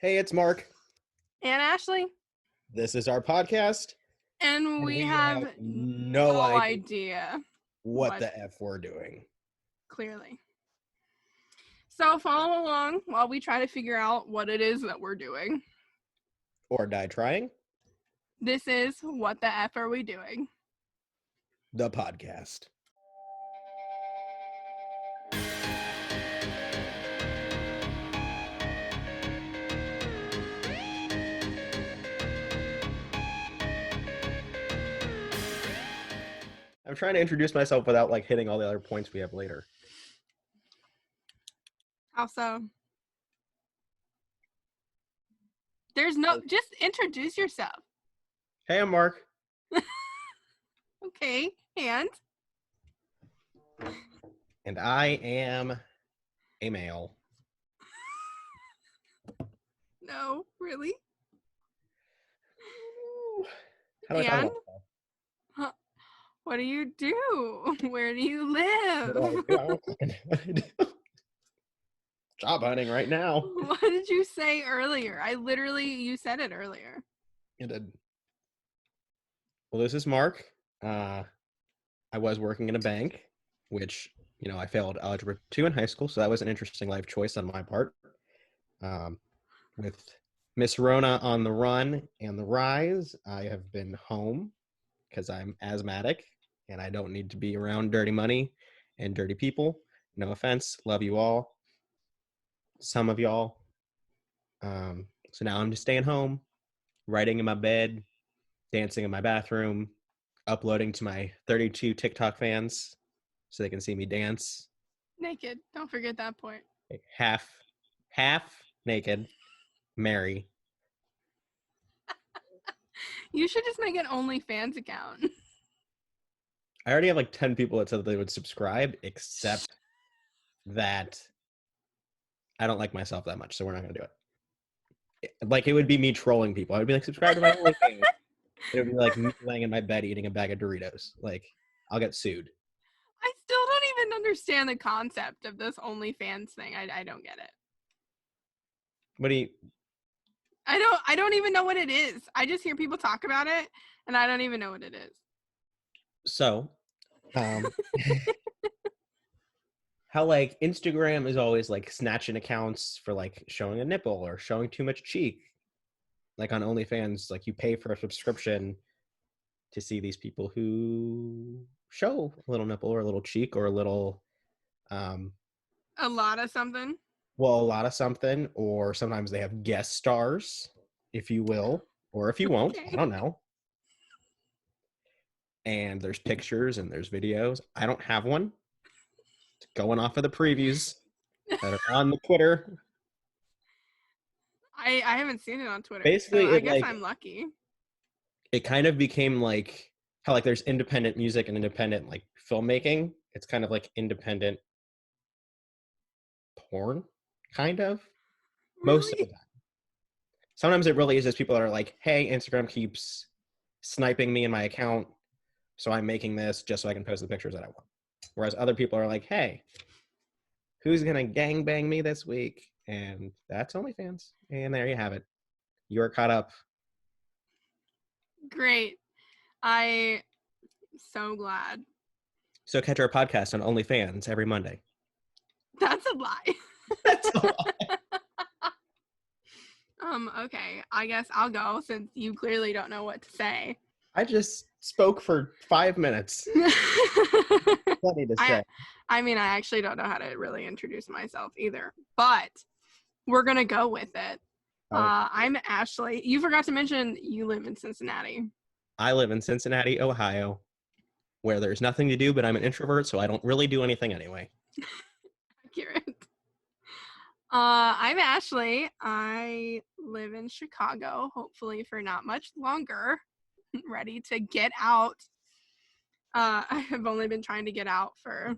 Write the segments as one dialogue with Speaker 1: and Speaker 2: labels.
Speaker 1: Hey, it's Mark.
Speaker 2: And Ashley.
Speaker 1: This is our podcast.
Speaker 2: And we have
Speaker 1: no
Speaker 2: idea
Speaker 1: what the F we're doing.
Speaker 2: Clearly. So follow along while we try to figure out what it is that we're doing.
Speaker 1: Or die trying.
Speaker 2: This is What the F Are We Doing?
Speaker 1: The podcast. I'm trying to introduce myself without hitting all the other points we have later.
Speaker 2: How so? Just introduce yourself.
Speaker 1: Hey, I'm Mark.
Speaker 2: Okay, and
Speaker 1: I am a male.
Speaker 2: No, really?
Speaker 1: How do I talk about that?
Speaker 2: What do you do? Where do you live?
Speaker 1: Job hunting right now.
Speaker 2: What did you say earlier? You said it earlier.
Speaker 1: You did. Well, this is Mark. I was working in a bank, which, I failed Algebra 2 in high school, so that was an interesting life choice on my part. With Miss Rona on the run and the rise, I have been home because I'm asthmatic and I don't need to be around dirty money and dirty people. No offense. Love you all. Some of y'all. So now I'm just staying home, writing in my bed, dancing in my bathroom, uploading to my 32 TikTok fans so they can see me dance.
Speaker 2: Naked. Don't forget that point.
Speaker 1: Half naked. Mary.
Speaker 2: You should just make an OnlyFans account.
Speaker 1: I already have 10 people that said that they would subscribe, except that I don't like myself that much, so we're not going to do it. It would be me trolling people. I would be subscribe to my OnlyFans. It would be me laying in my bed eating a bag of Doritos. I'll get sued.
Speaker 2: I still don't even understand the concept of this OnlyFans thing. I don't get it.
Speaker 1: What do you...
Speaker 2: I don't even know what it is. I just hear people talk about it, and I don't even know what it is.
Speaker 1: So, how Instagram is always snatching accounts for showing a nipple or showing too much cheek. On OnlyFans, you pay for a subscription to see these people who show a little nipple or a little cheek or a little
Speaker 2: a lot of something.
Speaker 1: Well, a lot of something, or sometimes they have guest stars, if you will, or if you won't. I don't know. And there's pictures and there's videos. I don't have one. It's going off of the previews that are on the Twitter.
Speaker 2: I haven't seen it on Twitter.
Speaker 1: Basically,
Speaker 2: so I guess I'm lucky.
Speaker 1: It kind of became how there's independent music and independent filmmaking. It's kind of independent porn, kind of.
Speaker 2: Really?
Speaker 1: Most of the time. Sometimes it really is just people that are hey, Instagram keeps sniping me in my account, so I'm making this just so I can post the pictures that I want. Whereas other people are hey, who's going to gangbang me this week? And that's OnlyFans. And there you have it. You're caught up.
Speaker 2: Great. I'm so glad.
Speaker 1: So catch our podcast on OnlyFans every Monday.
Speaker 2: That's a lie.
Speaker 1: That's a lie.
Speaker 2: Okay. I guess I'll go since you clearly don't know what to say.
Speaker 1: I just spoke for 5 minutes. Plenty to say.
Speaker 2: I actually don't know how to really introduce myself either, but we're going to go with it. I'm Ashley. You forgot to mention you live in Cincinnati. I
Speaker 1: live in Cincinnati, Ohio, where there's nothing to do, but I'm an introvert, so I don't really do anything anyway.
Speaker 2: Accurate. I'm Ashley. I live in Chicago, hopefully for not much longer. Ready to get out. I have only been trying to get out for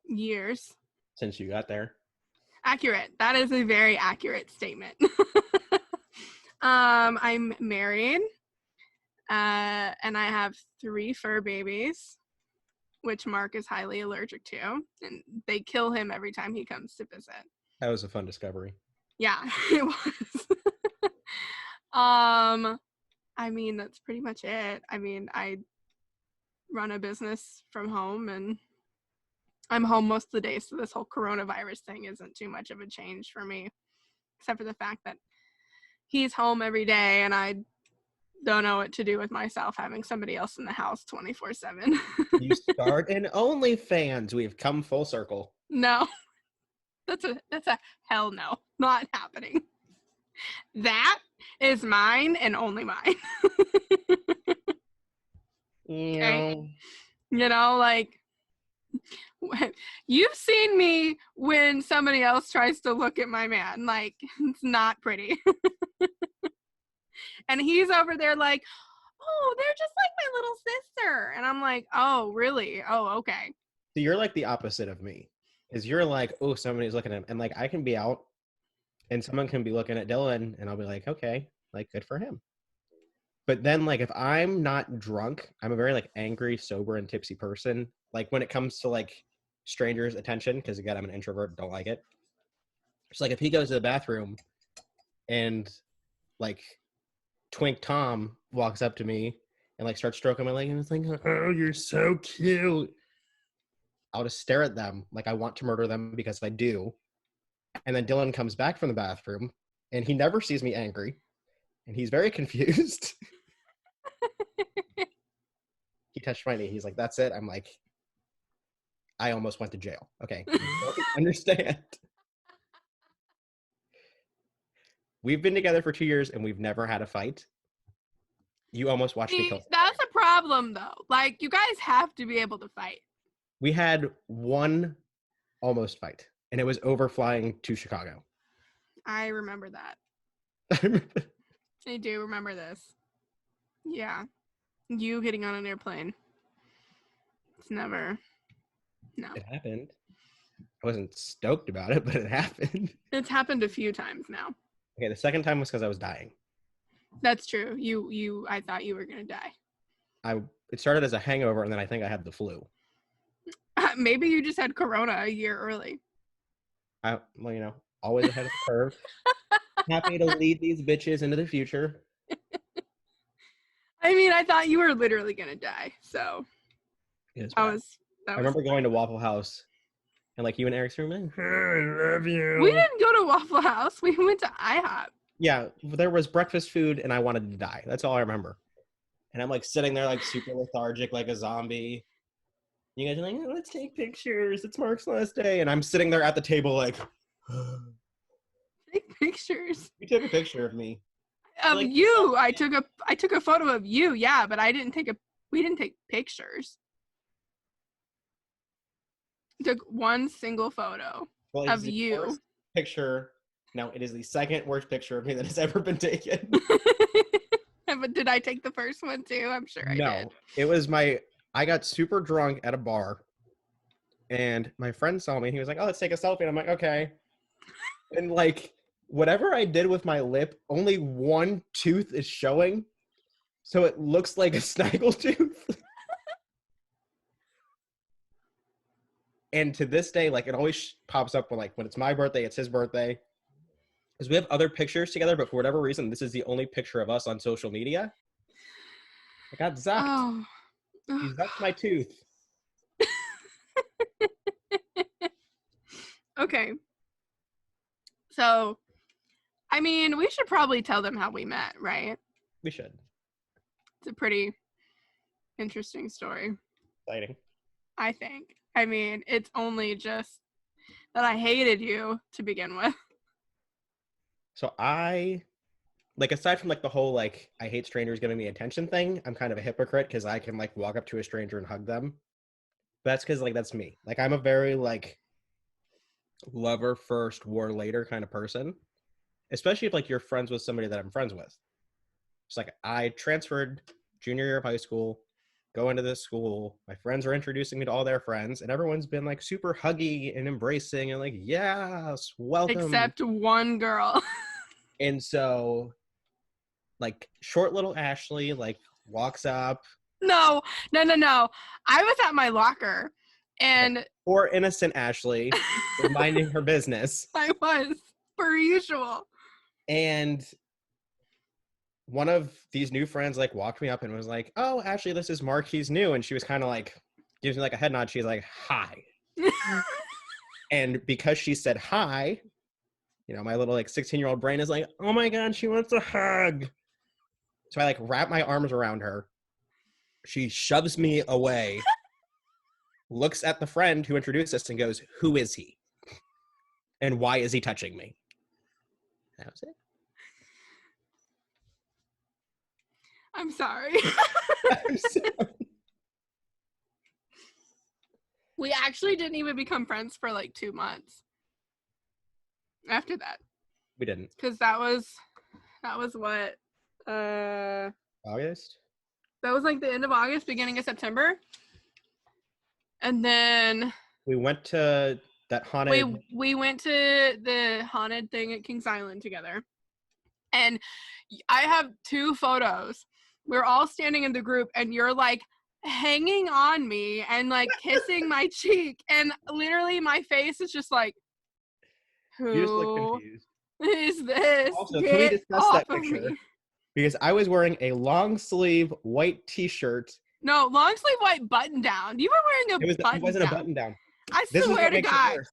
Speaker 2: years.
Speaker 1: Since you got there.
Speaker 2: Accurate. That is a very accurate statement. I'm married, and I have 3 fur babies, which Mark is highly allergic to, and they kill him every time he comes to visit.
Speaker 1: That was a fun discovery.
Speaker 2: Yeah, it was. I mean, that's pretty much it. I mean, I run a business from home and I'm home most of the day, so this whole coronavirus thing isn't too much of a change for me, except for the fact that he's home every day and I don't know what to do with myself having somebody else in the house 24/7.
Speaker 1: You start an OnlyFans. We've come full circle.
Speaker 2: No, that's a hell no, not happening. That is mine and only mine. Okay? You know, like, you've seen me when somebody else tries to look at my man. Like, it's not pretty. And he's over there like, oh, they're just like my little sister. And I'm like, oh, really? Oh, okay.
Speaker 1: So you're like the opposite of me. Is you're like, oh, somebody's looking at him. And like I can be out and someone can be looking at Dylan and I'll be like, okay, like good for him. But then like if I'm not drunk, I'm a very like angry, sober, and tipsy person. Like when it comes to like strangers' attention, because again, I'm an introvert, don't like it. It's like if he goes to the bathroom and like Twink Tom walks up to me and like starts stroking my leg and it's like, oh, you're so cute. I'll just stare at them like I want to murder them because I do. And then Dylan comes back from the bathroom and he never sees me angry and he's very confused. He touched my knee. He's like, that's it. I'm like, I almost went to jail. Okay. You don't understand. We've been together for 2 years and we've never had a fight. You almost watched me kill somebody.
Speaker 2: That's a problem, though. Like, you guys have to be able to fight.
Speaker 1: We had one almost fight, and it was over flying to Chicago.
Speaker 2: I remember that. I do remember this. Yeah. You getting on an airplane. It's never... No.
Speaker 1: It happened. I wasn't stoked about it, but it happened.
Speaker 2: It's happened a few times now.
Speaker 1: Okay, the second time was because I was dying.
Speaker 2: That's true. I thought you were gonna die.
Speaker 1: It started as a hangover, and then I think I had the flu.
Speaker 2: Maybe you just had corona a year early.
Speaker 1: Well, you know, always ahead of the curve. Happy to lead these bitches into the future.
Speaker 2: I mean, I thought you were literally gonna die, so I
Speaker 1: remember going to Waffle House, and like you and Eric's room, like, I love you.
Speaker 2: We didn't go to Waffle House. We went to IHOP.
Speaker 1: Yeah, there was breakfast food, and I wanted to die. That's all I remember. And I'm like sitting there, like super lethargic, like a zombie. You guys are like, oh, let's take pictures. It's Mark's last day, and I'm sitting there at the table, like.
Speaker 2: Take pictures.
Speaker 1: You took a picture of me.
Speaker 2: Of like, you. I took a photo of you. Yeah, but we didn't take pictures. I took one single photo of you.
Speaker 1: Worst picture. No, it is the second worst picture of me that has ever been taken.
Speaker 2: But did I take the first one too? I'm sure I did.
Speaker 1: No, it was I got super drunk at a bar, and my friend saw me. He was like, oh, let's take a selfie. And I'm like, okay. And like, whatever I did with my lip, only one tooth is showing. So it looks like a snaggletooth. And to this day, like, it always pops up when it's my birthday, it's his birthday. Because we have other pictures together, but for whatever reason, this is the only picture of us on social media. I got zucked.
Speaker 2: Oh.
Speaker 1: You zucked my tooth.
Speaker 2: Okay. So, I mean, we should probably tell them how we met, right?
Speaker 1: We should.
Speaker 2: It's a pretty interesting story.
Speaker 1: Exciting.
Speaker 2: I think. I mean, it's only just that I hated you to begin with.
Speaker 1: So aside from like the whole like I hate strangers giving me attention thing, I'm kind of a hypocrite because I can like walk up to a stranger and hug them. But that's because like that's me. Like I'm a very like lover first, war later kind of person. Especially if like you're friends with somebody that I'm friends with. It's like I transferred junior year of high school, go into this school. My friends are introducing me to all their friends, and everyone's been like super huggy and embracing and like, yes, welcome.
Speaker 2: Except one girl.
Speaker 1: And so, like, short little Ashley, like, walks up.
Speaker 2: No. I was at my locker, and...
Speaker 1: Poor innocent Ashley, minding her business.
Speaker 2: I was, per usual.
Speaker 1: And one of these new friends like walked me up and was like, "Oh, Ashley, this is Mark. He's new." And she was kind of like, gives me like a head nod. She's like, "Hi." And because she said hi, my little like 16-year-old brain is like, "Oh my God, she wants a hug." So I like wrap my arms around her. She shoves me away, looks at the friend who introduced us and goes, "Who is he? And why is he touching me?" That was it.
Speaker 2: I'm sorry.
Speaker 1: I'm sorry.
Speaker 2: We actually didn't even become friends for like 2 months after that.
Speaker 1: We didn't.
Speaker 2: Because that was what?
Speaker 1: August?
Speaker 2: That was like the end of August, beginning of September. And then
Speaker 1: We went to that haunted...
Speaker 2: we went to the haunted thing at Kings Island together. And I have 2 photos. We're all standing in the group and you're like hanging on me and like kissing my cheek. And literally my face is just like,
Speaker 1: You just look
Speaker 2: who
Speaker 1: confused.
Speaker 2: is this?
Speaker 1: Also,
Speaker 2: Get
Speaker 1: can we discuss
Speaker 2: off
Speaker 1: that
Speaker 2: of
Speaker 1: picture?
Speaker 2: me.
Speaker 1: Because I was wearing a long sleeve white t-shirt.
Speaker 2: No, long sleeve white button down. You were wearing a button
Speaker 1: It wasn't
Speaker 2: down.
Speaker 1: a button down.
Speaker 2: I
Speaker 1: This is
Speaker 2: swear
Speaker 1: what
Speaker 2: to
Speaker 1: makes it
Speaker 2: God.
Speaker 1: worse.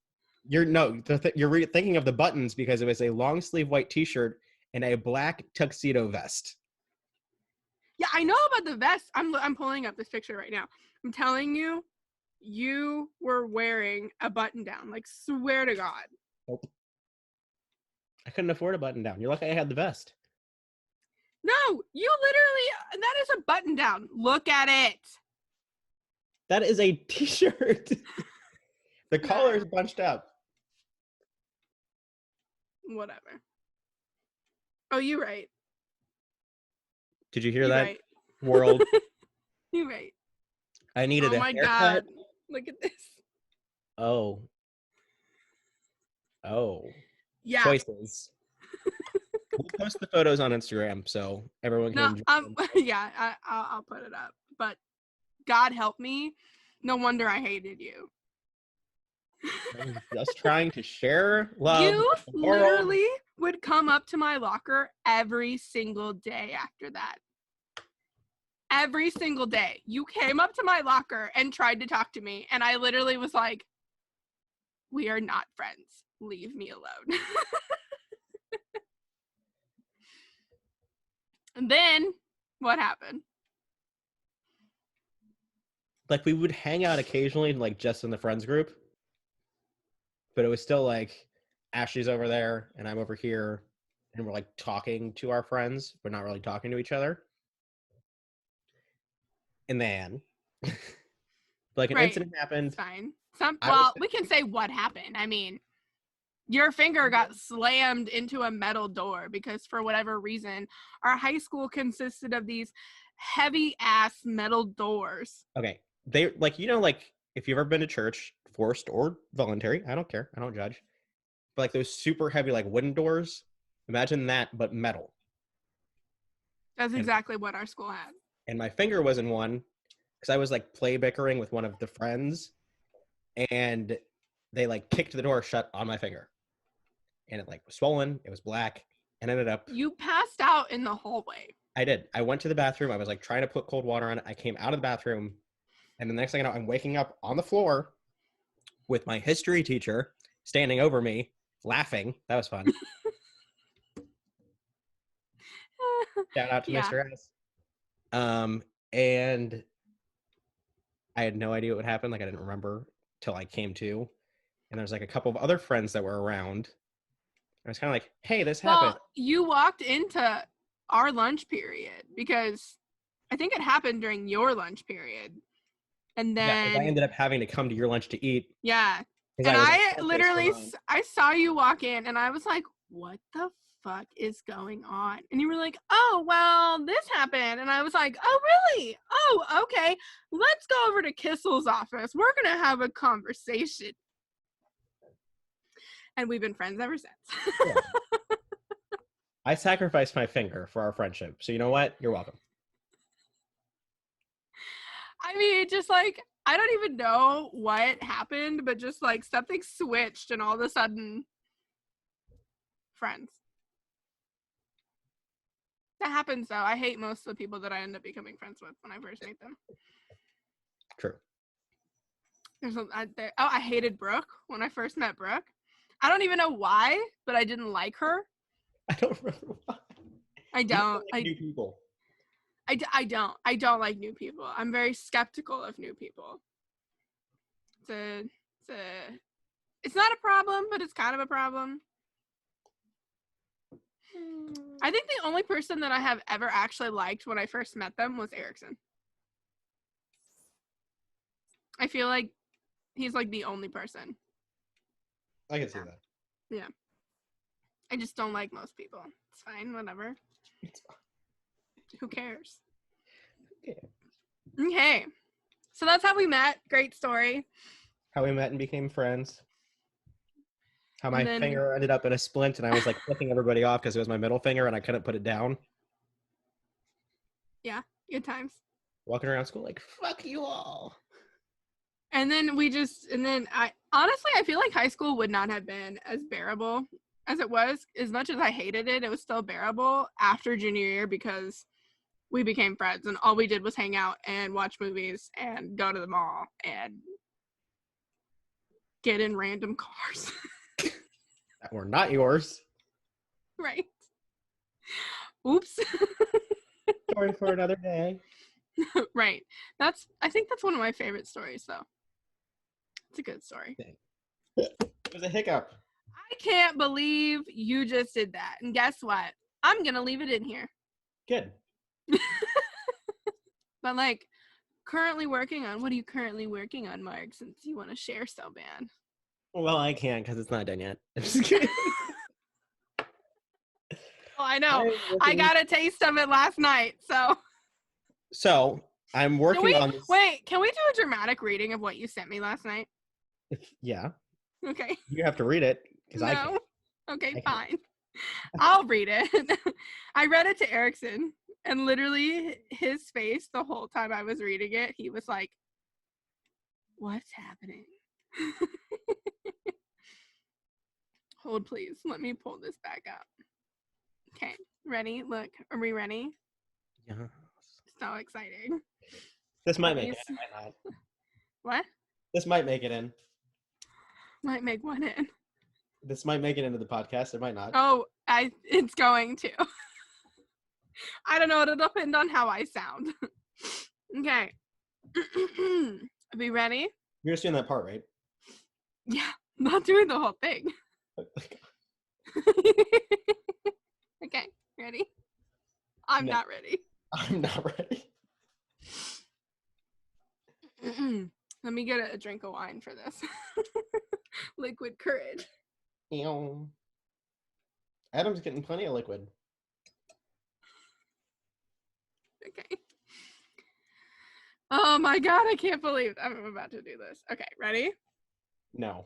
Speaker 1: You're thinking of the buttons because it was a long sleeve white t-shirt and a black tuxedo vest.
Speaker 2: Yeah, I know about the vest. I'm pulling up this picture right now. I'm telling you, you were wearing a button down. Like, swear to God.
Speaker 1: Nope. I couldn't afford a button down. You're lucky I had the vest.
Speaker 2: No, you literally, that is a button down. Look at it.
Speaker 1: That is a t-shirt. The collar is bunched up.
Speaker 2: Whatever. Oh, you're right.
Speaker 1: Did you hear
Speaker 2: You're
Speaker 1: that,
Speaker 2: right.
Speaker 1: world?
Speaker 2: You're right.
Speaker 1: I needed
Speaker 2: Oh
Speaker 1: a
Speaker 2: my
Speaker 1: haircut.
Speaker 2: God. Look at this.
Speaker 1: Oh.
Speaker 2: Yeah.
Speaker 1: Choices. We'll post the photos on Instagram so everyone can
Speaker 2: No,
Speaker 1: enjoy them.
Speaker 2: yeah, I'll put it up. But God help me. No wonder I hated you.
Speaker 1: I was just trying to share love
Speaker 2: You
Speaker 1: with the world.
Speaker 2: literally would come up to my locker every single day after that. Every single day. You came up to my locker and tried to talk to me, and I literally was like, we are not friends. Leave me alone. And then, what happened?
Speaker 1: Like we would hang out occasionally, like just in the friends group, but it was still like Ashley's over there and I'm over here, and we're like talking to our friends, but not really talking to each other. And then, like an
Speaker 2: Right.
Speaker 1: incident happened.
Speaker 2: It's fine. We can say what happened. I mean, your finger got slammed into a metal door because for whatever reason, our high school consisted of these heavy ass metal doors.
Speaker 1: Okay. They like, like if you've ever been to church, forced or voluntary, I don't care. I don't judge. But like those super heavy, like wooden doors, imagine that, but metal.
Speaker 2: That's exactly what our school had.
Speaker 1: And my finger was in one because I was like play bickering with one of the friends, and they like kicked the door shut on my finger. And it like was swollen, it was black, and ended up...
Speaker 2: You passed out in the hallway.
Speaker 1: I did. I went to the bathroom. I was like trying to put cold water on it. I came out of the bathroom, and the next thing I know, I'm waking up on the floor with my history teacher standing over me, laughing. That was fun. Shout out to Mr. S. And I had no idea what would happen. Like I didn't remember till I came to. And there's like a couple of other friends that were around. I was kind of like, hey, this happened.
Speaker 2: Well, you walked into our lunch period because I think it happened during your lunch period. And then...
Speaker 1: Yeah, I ended up having to come to your lunch to eat.
Speaker 2: Yeah. And I literally, I saw you walk in and I was like, what the fuck is going on? And you were like, oh, well, this happened. And I was like, oh, really? Oh, okay. Let's go over to Kissel's office. We're going to have a conversation. And we've been friends ever since.
Speaker 1: Yeah. I sacrificed my finger for our friendship. So you know what? You're welcome.
Speaker 2: I mean, just like, I don't even know what happened, but just like something switched and all of a sudden, friends. That happens though. I hate most of the people that I end up becoming friends with when I first meet them.
Speaker 1: True.
Speaker 2: I hated Brooke when I first met Brooke. I don't even know why, but I didn't like her.
Speaker 1: I don't remember why.
Speaker 2: I don't.
Speaker 1: Like new people.
Speaker 2: I don't like new people. I'm very skeptical of new people. It's not a problem, but it's kind of a problem. I think the only person that I have ever actually liked when I first met them was Erickson. I feel like he's like the only person.
Speaker 1: I can see that.
Speaker 2: Yeah. I just don't like most people. It's fine, whatever.
Speaker 1: It's fine.
Speaker 2: Who cares?
Speaker 1: Okay.
Speaker 2: Okay. So that's how we met. Great story.
Speaker 1: How we met and became friends. How my finger ended up in a splint and I was like flicking everybody off because it was my middle finger and I couldn't put it down.
Speaker 2: Yeah, good times.
Speaker 1: Walking around school like, fuck you all.
Speaker 2: And then I honestly, I feel like high school would not have been as bearable as it was. As much as I hated it, it was still bearable after junior year because we became friends and all we did was hang out and watch movies and go to the mall and get in random cars.
Speaker 1: That were not yours.
Speaker 2: Right. Oops.
Speaker 1: Story for another day.
Speaker 2: Right. I think that's one of my favorite stories, though. It's a good story.
Speaker 1: It was a hiccup.
Speaker 2: I can't believe you just did that. And guess what? I'm going to leave it in here.
Speaker 1: Good.
Speaker 2: But like, what are you currently working on, Mark, since you want to share so bad?
Speaker 1: Well, I can't because it's not done yet. I'm just kidding.
Speaker 2: Well, I know. I got a taste of it last night, so.
Speaker 1: So, I'm working on this.
Speaker 2: Wait, can we do a dramatic reading of what you sent me last night?
Speaker 1: Yeah.
Speaker 2: Okay.
Speaker 1: You have to read it because
Speaker 2: No.
Speaker 1: I can't.
Speaker 2: Okay, fine. I'll read it. I read it to Erickson, and literally his face the whole time I was reading it, he was like, what's happening? Hold, please. Let me pull this back up. Okay, ready? Look, are we ready?
Speaker 1: Yeah.
Speaker 2: So exciting.
Speaker 1: This might make it in, might not.
Speaker 2: What?
Speaker 1: This might make it in.
Speaker 2: Might make one in.
Speaker 1: This might make it into the podcast. It might not.
Speaker 2: Oh, it's going to. I don't know. It'll depend on how I sound. Okay. Are we ready?
Speaker 1: You're just doing that part, right?
Speaker 2: Yeah, I'm not doing the whole thing. Okay, ready? I'm not ready.
Speaker 1: I'm not ready.
Speaker 2: Let me get a drink of wine for this. Liquid courage.
Speaker 1: Ew. Adam's getting plenty of liquid.
Speaker 2: Okay. Oh my god, I can't believe I'm about to do this. Okay, ready?
Speaker 1: No.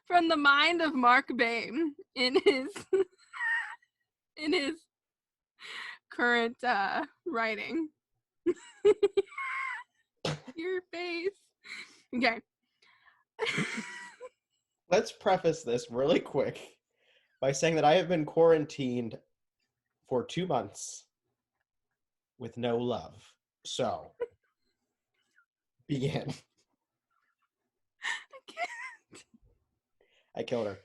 Speaker 2: From the mind of Mark Bain in his current writing. Your face. Okay.
Speaker 1: Let's preface this really quick by saying that I have been quarantined for 2 months with no love. So, begin.
Speaker 2: I can't.
Speaker 1: I killed her.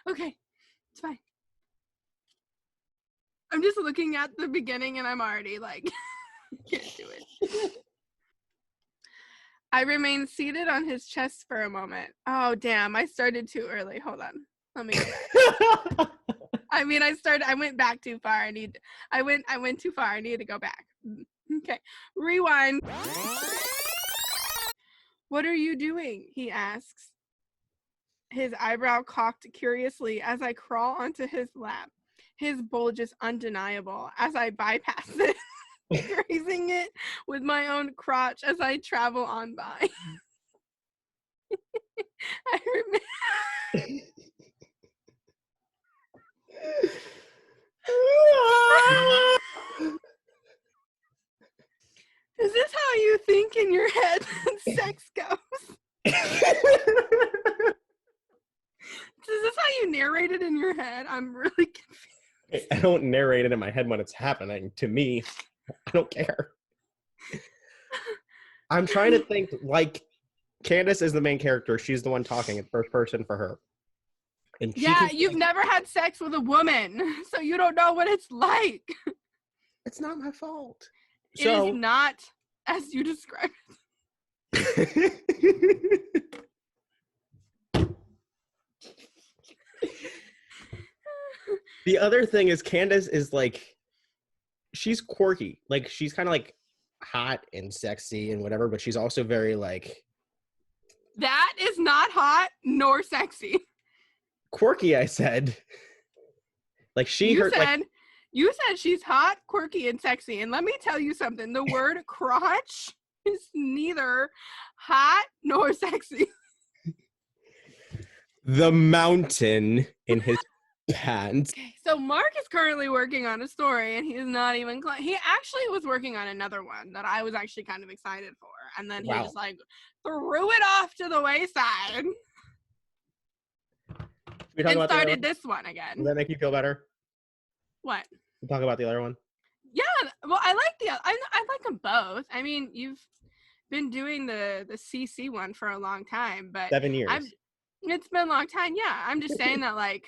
Speaker 2: Okay, it's fine. I'm just looking at the beginning and I'm already like, can't do it. I remained seated on his chest for a moment. Oh, damn, I started too early. Hold on. Let me go back. I went back too far. I went too far. I need to go back. Okay, rewind. What are you doing? He asks, his eyebrow cocked curiously as I crawl onto his lap. His bulge is undeniable as I bypass it, grazing it with my own crotch as I travel on by. I remember. Is this how you think in your head sex goes? Is this how you narrate it in your head? I'm really confused.
Speaker 1: I don't narrate it in my head when it's happening. To me, I don't care. I'm trying to think, like, Candace is the main character. She's the one talking in first person for her. And she
Speaker 2: Yeah, you've never had sex with a woman, so you don't know what it's like.
Speaker 1: It's not my fault.
Speaker 2: It is not as you describe
Speaker 1: it. The other thing is Candace is like, she's quirky. Like, she's kind of like hot and sexy and whatever, but she's also very like...
Speaker 2: That is not hot nor sexy.
Speaker 1: Quirky, I said. Like, you
Speaker 2: said she's hot, quirky, and sexy. And let me tell you something. The word crotch is neither hot nor sexy.
Speaker 1: The mountain in his pants.
Speaker 2: Okay, so Mark is currently working on a story, and he's not even... He actually was working on another one that I was actually kind of excited for. And then he just, like, threw it off to the wayside. And started this one again.
Speaker 1: Does that make you feel better?
Speaker 2: What?
Speaker 1: We talk about the other one.
Speaker 2: Yeah, well, I like them both. I mean, you've been doing the CC one for a long time, but
Speaker 1: 7 years.
Speaker 2: It's been a long time. Yeah, I'm just saying that, like,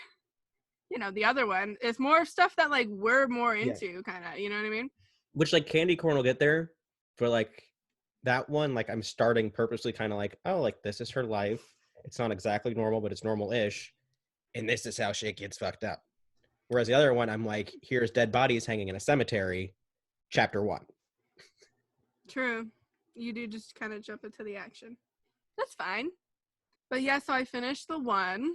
Speaker 2: you know, the other one is more stuff that, like, we're more into, kind of. You know what I mean?
Speaker 1: Which, like, Candy Corn will get there, but, like, that one, like, I'm starting purposely kind of like, oh, like, this is her life. It's not exactly normal, but it's normal-ish. And this is how shit gets fucked up. Whereas the other one, I'm like, here's dead bodies hanging in a cemetery, chapter 1.
Speaker 2: True. You do just kind of jump into the action. That's fine. But yeah, so I finished the one,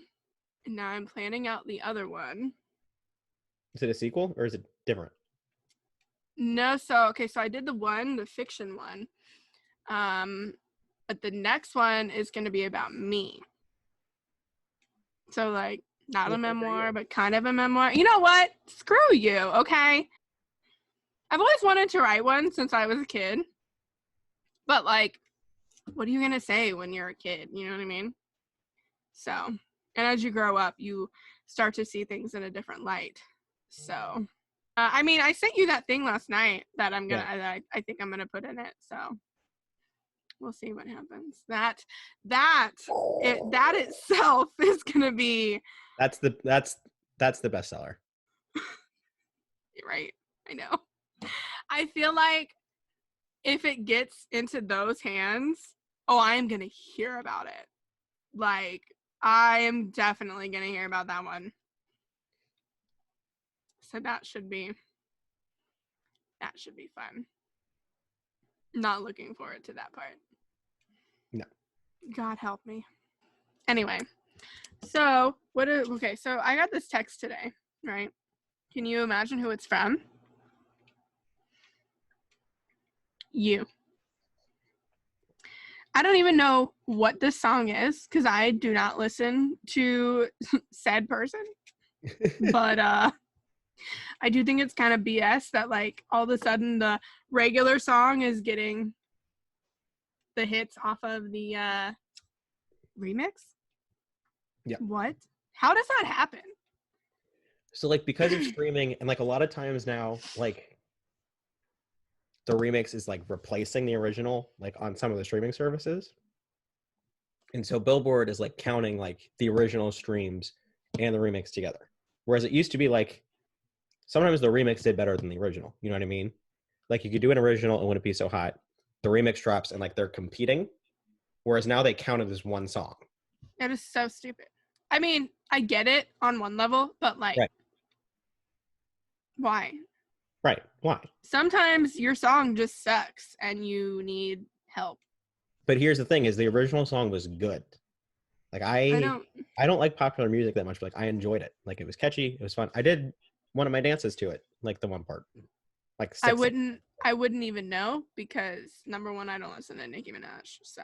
Speaker 2: and now I'm planning out the other one.
Speaker 1: Is it a sequel, or is it different?
Speaker 2: No, so I did the fiction one. But the next one is going to be about me. So, like, not a memoir, but kind of a memoir. You know what? Screw you, okay? I've always wanted to write one since I was a kid. But, like, what are you going to say when you're a kid? You know what I mean? So, and as you grow up, you start to see things in a different light. So, I mean, I sent you that thing last night that I think I'm going to put in it. So, we'll see what happens. That itself is going to be...
Speaker 1: That's the bestseller.
Speaker 2: Right. I know. I feel like if it gets into those hands, I am going to hear about it. Like, I am definitely going to hear about that one. So that should be fun. Not looking forward to that part.
Speaker 1: No.
Speaker 2: God help me. Anyway, so so I got this text today, right? Can you imagine who it's from? You. I don't even know what this song is because I do not listen to Sad Person. But I do think it's kind of BS that, like, all of a sudden the regular song is getting the hits off of the remix.
Speaker 1: Yeah.
Speaker 2: What? How does that happen?
Speaker 1: So, like, because of streaming, and, like, a lot of times now, like, the remix is, like, replacing the original, like, on some of the streaming services. And so Billboard is, like, counting, like, the original streams and the remix together. Whereas it used to be, like, sometimes the remix did better than the original. You know what I mean? Like, you could do an original and wouldn't be so hot. The remix drops and, like, they're competing. Whereas now they count it as one song.
Speaker 2: That is so stupid. I mean, I get it on one level, but, like,
Speaker 1: right.
Speaker 2: Why?
Speaker 1: Right. Why?
Speaker 2: Sometimes your song just sucks and you need help.
Speaker 1: But here's the thing: is the original song was good. Like, I don't like popular music that much, but, like, I enjoyed it. Like, it was catchy, it was fun. I did one of my dances to it, like the one part. Like,
Speaker 2: I wouldn't even know because, number one, I don't listen to Nicki Minaj. So.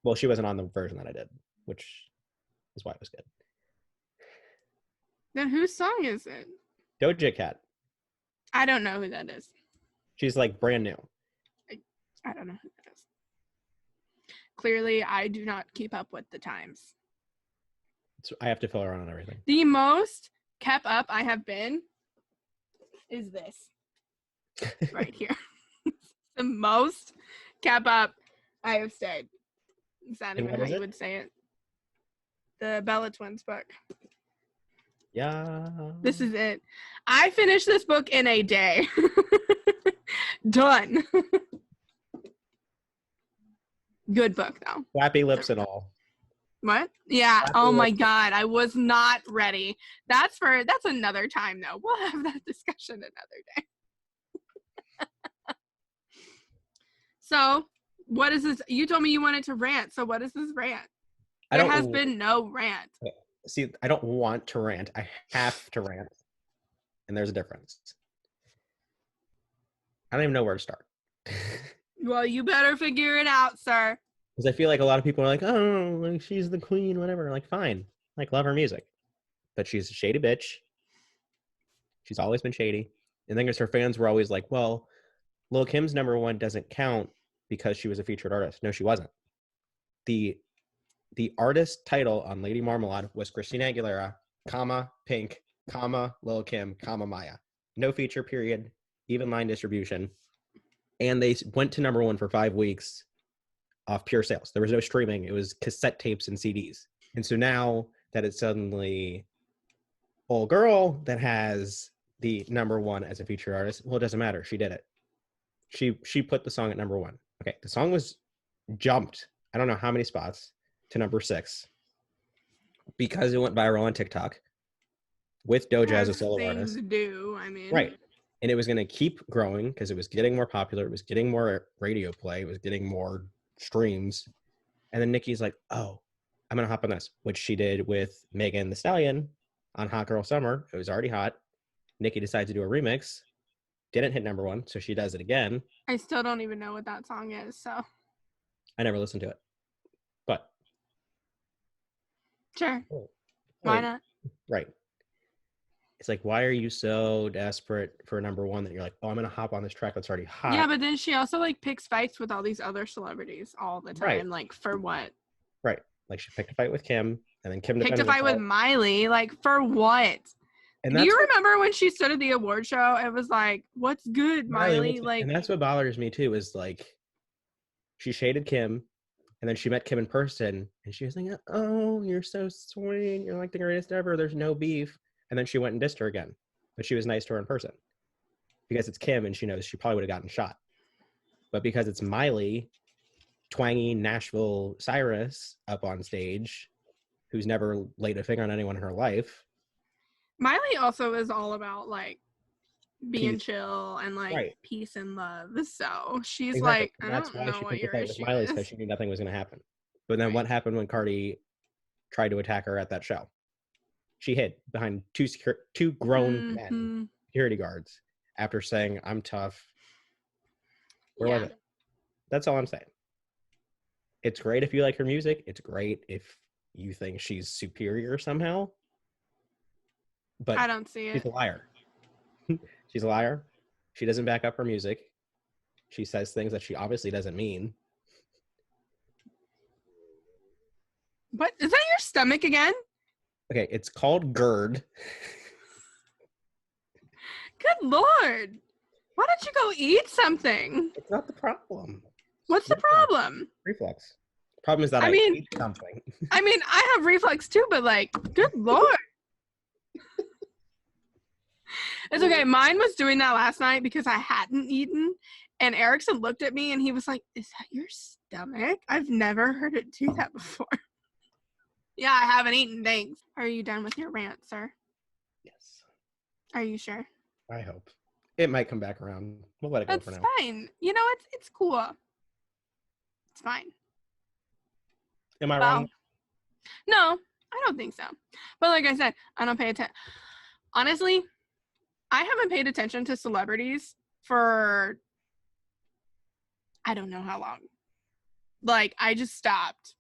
Speaker 1: Well, she wasn't on the version that I did, which is why it was good.
Speaker 2: Then whose song is it?
Speaker 1: Doja Cat.
Speaker 2: I don't know who that is.
Speaker 1: She's, like, brand new.
Speaker 2: I don't know who that is. Clearly, I do not keep up with the times.
Speaker 1: So I have to fill her on everything.
Speaker 2: The most kept up I have been is this right here. The most kept up I have stayed. Is that
Speaker 1: And
Speaker 2: even
Speaker 1: what
Speaker 2: how
Speaker 1: is
Speaker 2: you
Speaker 1: it?
Speaker 2: would say it? The Bella Twins book.
Speaker 1: Yeah.
Speaker 2: This is it. I finished this book in a day. Done. Good book though.
Speaker 1: Flappy lips and all.
Speaker 2: What? Yeah.
Speaker 1: Flappy
Speaker 2: Oh my
Speaker 1: lips.
Speaker 2: God. I was not ready. That's another time though. We'll have that discussion another day. So what is this? You told me you wanted to rant. So what is this rant? There has been no rant.
Speaker 1: See, I don't want to rant. I have to rant. And there's a difference. I don't even know where to start.
Speaker 2: Well, you better figure it out, sir.
Speaker 1: Because I feel like a lot of people are like, oh, like she's the queen, whatever. Like, fine. Like, love her music. But she's a shady bitch. She's always been shady. And then her fans were always like, well, Lil' Kim's #1 doesn't count because she was a featured artist. No, she wasn't. The artist title on Lady Marmalade was Christina Aguilera, comma, Pink, comma, Lil' Kim, comma, Maya. No feature period, even line distribution. And they went to #1 for 5 weeks off pure sales. There was no streaming. It was cassette tapes and CDs. And so now that it's suddenly old girl that has the #1 as a featured artist, well, it doesn't matter. She did it. She put the song at #1. Okay, the song was jumped, I don't know how many spots, to #6 because it went viral on TikTok with Doja as a solo artist.
Speaker 2: Things do, I mean.
Speaker 1: Right. And it was going to keep growing because it was getting more popular. It was getting more radio play. It was getting more streams. And then Nicki's like, oh, I'm going to hop on this, which she did with Megan Thee Stallion on Hot Girl Summer. It was already hot. Nicki decides to do a remix. Didn't hit #1, so she does it again.
Speaker 2: I still don't even know what that song is, so.
Speaker 1: I never listened to it. But.
Speaker 2: Sure. Why not?
Speaker 1: Right. It's like, why are you so desperate for #1 that you're like, oh, I'm going to hop on this track that's already hot?
Speaker 2: Yeah, but then she also like picks fights with all these other celebrities all the time.
Speaker 1: Right.
Speaker 2: Like, for what?
Speaker 1: Right. Like, she picked a fight with Kim, and then Kim
Speaker 2: picked a fight with Miley. Like, for what?
Speaker 1: And
Speaker 2: do you remember when she stood at the award show? It was like, what's good, Miley? Like,
Speaker 1: and that's what bothers me too, is like, she shaded Kim, and then she met Kim in person, and she was like, oh, you're so sweet. You're like the greatest ever. There's no beef. And then she went and dissed her again. But she was nice to her in person. Because it's Kim, and she knows she probably would have gotten shot. But because it's Miley, twangy Nashville Cyrus up on stage, who's never laid a finger on anyone in her life.
Speaker 2: Miley also is all about, like, being chill and, like, peace and love. So she's like, I don't know what your issue is.
Speaker 1: Miley's because she knew nothing was going to happen. But then what happened when Cardi tried to attack her at that show? She hid behind two grown men, security guards, after saying, I'm tough. Where was it? That's all I'm saying. It's great if you like her music. It's great if you think she's superior somehow. But
Speaker 2: I don't see it.
Speaker 1: She's a liar. She's a liar. She doesn't back up her music. She says things that she obviously doesn't mean.
Speaker 2: What? Is that your stomach again?
Speaker 1: Okay, it's called GERD.
Speaker 2: Good Lord. Why don't you go eat something?
Speaker 1: It's not the problem.
Speaker 2: What's the problem?
Speaker 1: Reflux. The problem is that I eat something.
Speaker 2: I mean, I have reflux too, but like, good Lord. It's okay. Mine was doing that last night because I hadn't eaten. And Erickson looked at me and he was like, is that your stomach? I've never heard it do that before. Yeah, I haven't eaten, thanks. Are you done with your rant, sir?
Speaker 1: Yes.
Speaker 2: Are you sure?
Speaker 1: I hope. It might come back around. We'll let it go for now.
Speaker 2: That's fine. You know, it's cool. It's fine.
Speaker 1: Am I wrong?
Speaker 2: No, I don't think so. But like I said, I don't pay attention. Honestly, I haven't paid attention to celebrities for I don't know how long. Like, I just stopped.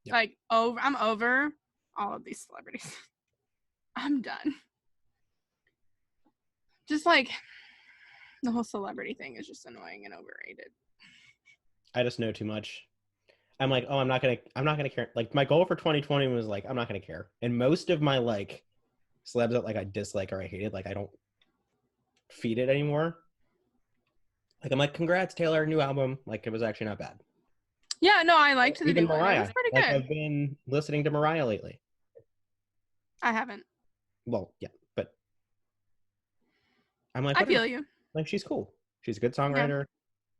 Speaker 2: Yep. Like, I'm over all of these celebrities. I'm done. Just like the whole celebrity thing is just annoying and overrated.
Speaker 1: I just know too much. I'm like, oh, I'm not gonna care. Like my goal for 2020 was like, I'm not gonna care. And most of my like celebs that like I dislike or I hated, like I don't feed it anymore. Like I'm like, congrats, Taylor, new album. Like it was actually not bad.
Speaker 2: Yeah, no, I liked the
Speaker 1: Even
Speaker 2: new one. It was
Speaker 1: Mariah.
Speaker 2: pretty
Speaker 1: Like
Speaker 2: good.
Speaker 1: I've been listening to Mariah lately.
Speaker 2: I haven't.
Speaker 1: Well, yeah, but I'm like,
Speaker 2: I
Speaker 1: whatever.
Speaker 2: feel you.
Speaker 1: Like she's cool. She's a good
Speaker 2: Yeah.
Speaker 1: songwriter.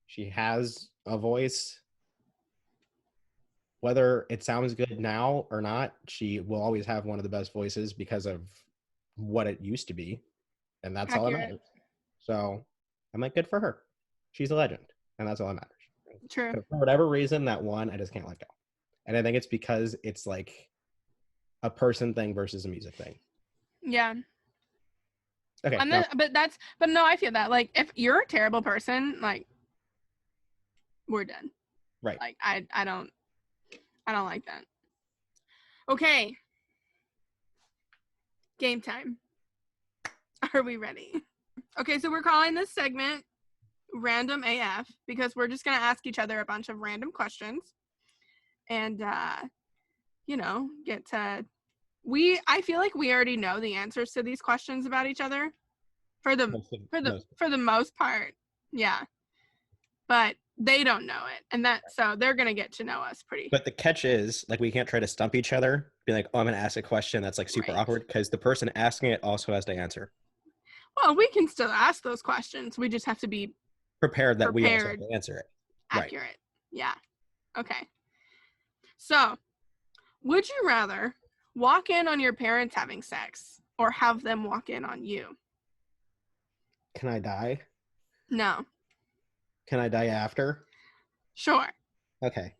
Speaker 1: She has a voice. Whether it sounds good now or not, she will always have one of the best voices because of what it used to be. And that's all that
Speaker 2: Accurate.
Speaker 1: matters. So I'm like, good for her. She's a legend. And that's all that matters.
Speaker 2: True.
Speaker 1: But for whatever reason, that one, I just can't let go. And I think it's because it's like a person thing versus a music thing.
Speaker 2: Yeah.
Speaker 1: Okay.
Speaker 2: And then, but no, I feel that. Like, if you're a terrible person, like, we're done.
Speaker 1: Right.
Speaker 2: Like, I don't like that. Okay. Game time. Are we ready? Okay, so we're calling this segment Random AF because we're just going to ask each other a bunch of random questions and, get to, I feel like we already know the answers to these questions about each other for the most part. Yeah. But they don't know it. And so they're going to get to know us pretty.
Speaker 1: But the catch is, like, we can't try to stump each other, be like, oh, I'm going to ask a question that's like super awkward because the person asking it also has to answer.
Speaker 2: Well, we can still ask those questions. We just have to be
Speaker 1: prepared that we also have to answer it.
Speaker 2: Accurate. Right. Yeah. Okay. So, would you rather walk in on your parents having sex or have them walk in on you?
Speaker 1: Can I die?
Speaker 2: No.
Speaker 1: Can I die after?
Speaker 2: Sure.
Speaker 1: Okay.